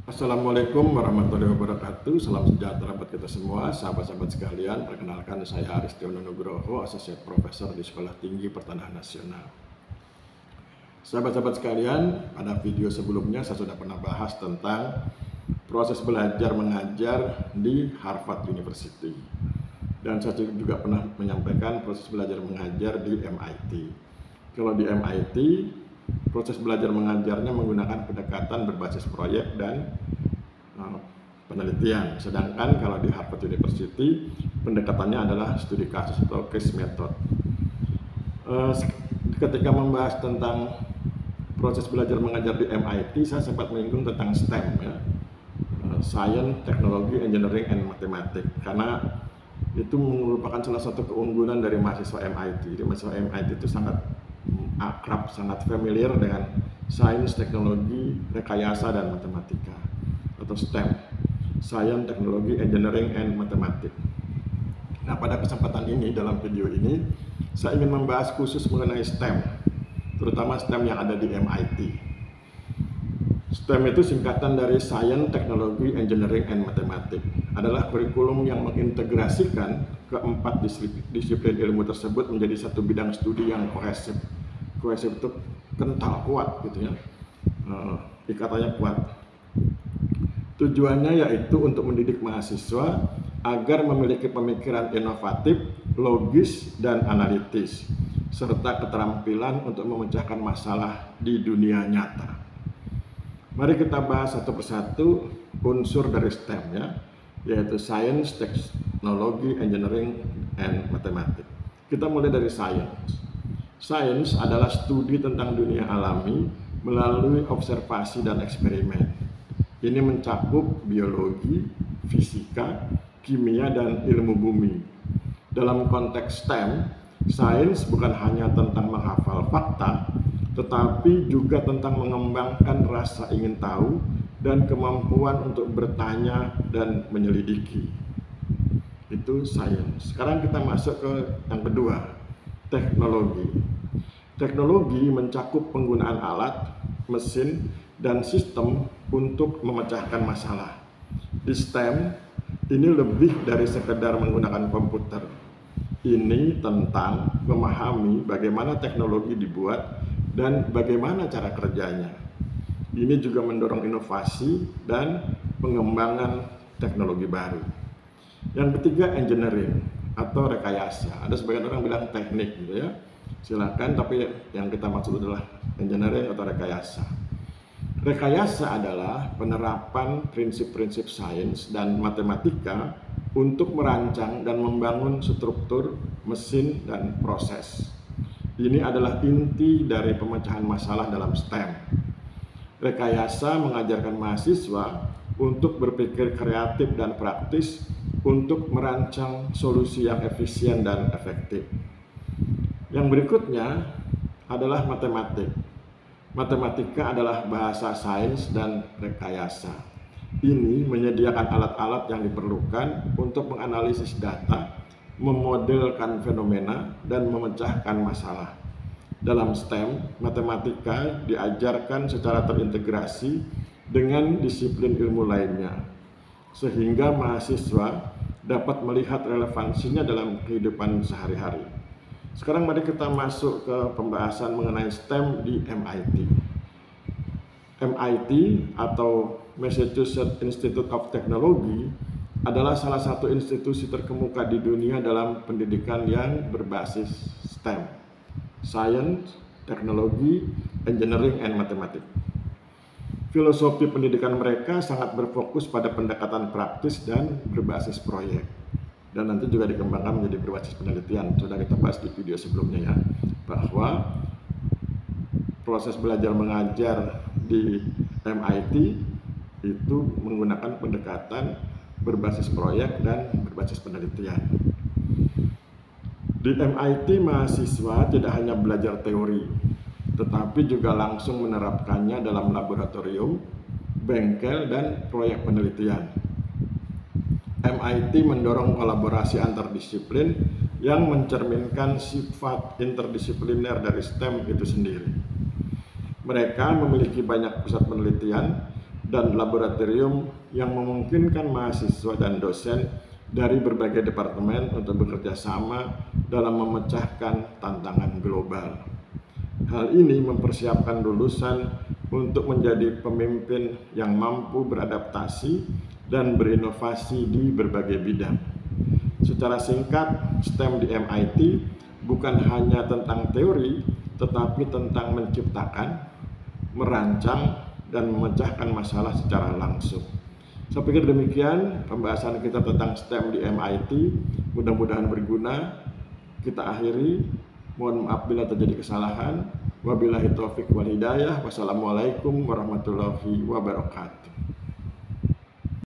Assalamualaikum warahmatullahi wabarakatuh. Salam sejahtera buat kita semua, sahabat-sahabat sekalian. Perkenalkan, saya Aristiono Nugroho, Associate Professor di Sekolah Tinggi Pertanahan Nasional. Sahabat-sahabat sekalian, pada video sebelumnya saya sudah pernah bahas tentang proses belajar mengajar di Harvard University. Dan saya juga pernah menyampaikan proses belajar mengajar di MIT. Kalau di MIT, proses belajar mengajarnya menggunakan pendekatan berbasis proyek dan penelitian. Sedangkan kalau di Harvard University, pendekatannya adalah studi kasus atau case method. Ketika membahas tentang proses belajar mengajar di MIT, saya sempat menyinggung tentang STEM, ya. Science, Technology, Engineering, and Mathematics, karena itu merupakan salah satu keunggulan dari mahasiswa MIT. Jadi mahasiswa MIT itu sangat akrab, sangat familiar dengan sains, teknologi, rekayasa, dan matematika atau STEM, Science, Teknologi, Engineering, and Mathematics. Nah, pada kesempatan ini, dalam video ini, saya ingin membahas khusus mengenai STEM, terutama STEM yang ada di MIT. STEM itu singkatan dari Science, Teknologi, Engineering, and Mathematics. Adalah kurikulum yang mengintegrasikan keempat disiplin ilmu tersebut menjadi satu bidang studi yang kohesif. Kohesif itu kental, kuat gitu ya, ikatannya kuat. Tujuannya yaitu untuk mendidik mahasiswa agar memiliki pemikiran inovatif, logis, dan analitis, serta keterampilan untuk memecahkan masalah di dunia nyata. Mari kita bahas satu persatu unsur dari STEM, ya, yaitu Science, Technology, Engineering, and Mathematics. Kita mulai dari Science. Sains adalah studi tentang dunia alami melalui observasi dan eksperimen. Ini mencakup biologi, fisika, kimia, dan ilmu bumi. Dalam konteks STEM, sains bukan hanya tentang menghafal fakta, tetapi juga tentang mengembangkan rasa ingin tahu dan kemampuan untuk bertanya dan menyelidiki. Itu sains. Sekarang kita masuk ke yang kedua, teknologi. Teknologi mencakup penggunaan alat, mesin, dan sistem untuk memecahkan masalah. Di STEM, ini lebih dari sekedar menggunakan komputer. Ini tentang memahami bagaimana teknologi dibuat dan bagaimana cara kerjanya. Ini juga mendorong inovasi dan pengembangan teknologi baru. Yang ketiga, engineering atau rekayasa. Ada sebagian orang bilang teknik gitu ya. Silakan, tapi yang kita maksud adalah engineering atau rekayasa. Rekayasa adalah penerapan prinsip-prinsip sains dan matematika untuk merancang dan membangun struktur, mesin, dan proses. Ini adalah inti dari pemecahan masalah dalam STEM. Rekayasa mengajarkan mahasiswa untuk berpikir kreatif dan praktis untuk merancang solusi yang efisien dan efektif. Yang berikutnya adalah matematik. Matematika adalah bahasa sains dan rekayasa. Ini menyediakan alat-alat yang diperlukan untuk menganalisis data, memodelkan fenomena, dan memecahkan masalah. Dalam STEM, matematika diajarkan secara terintegrasi dengan disiplin ilmu lainnya, sehingga mahasiswa dapat melihat relevansinya dalam kehidupan sehari-hari. Sekarang mari kita masuk ke pembahasan mengenai STEM di MIT. MIT atau Massachusetts Institute of Technology adalah salah satu institusi terkemuka di dunia dalam pendidikan yang berbasis STEM, Science, Technology, Engineering, and Mathematics. Filosofi pendidikan mereka sangat berfokus pada pendekatan praktis dan berbasis proyek. Dan nanti juga dikembangkan menjadi berbasis penelitian. Sudah kita bahas di video sebelumnya ya, bahwa proses belajar mengajar di MIT itu menggunakan pendekatan berbasis proyek dan berbasis penelitian. Di MIT, mahasiswa tidak hanya belajar teori, tetapi juga langsung menerapkannya dalam laboratorium, bengkel, dan proyek penelitian. MIT mendorong kolaborasi antardisiplin yang mencerminkan sifat interdisipliner dari STEM itu sendiri. Mereka memiliki banyak pusat penelitian dan laboratorium yang memungkinkan mahasiswa dan dosen dari berbagai departemen untuk bekerja sama dalam memecahkan tantangan global. Hal ini mempersiapkan lulusan untuk menjadi pemimpin yang mampu beradaptasi dan berinovasi di berbagai bidang. Secara singkat, STEM di MIT bukan hanya tentang teori, tetapi tentang menciptakan, merancang, dan memecahkan masalah secara langsung. Saya pikir demikian pembahasan kita tentang STEM di MIT. Mudah-mudahan berguna. Kita akhiri. Mohon maaf bila terjadi kesalahan. Wabillahi taufiq wal hidayah. Wassalamualaikum warahmatullahi wabarakatuh.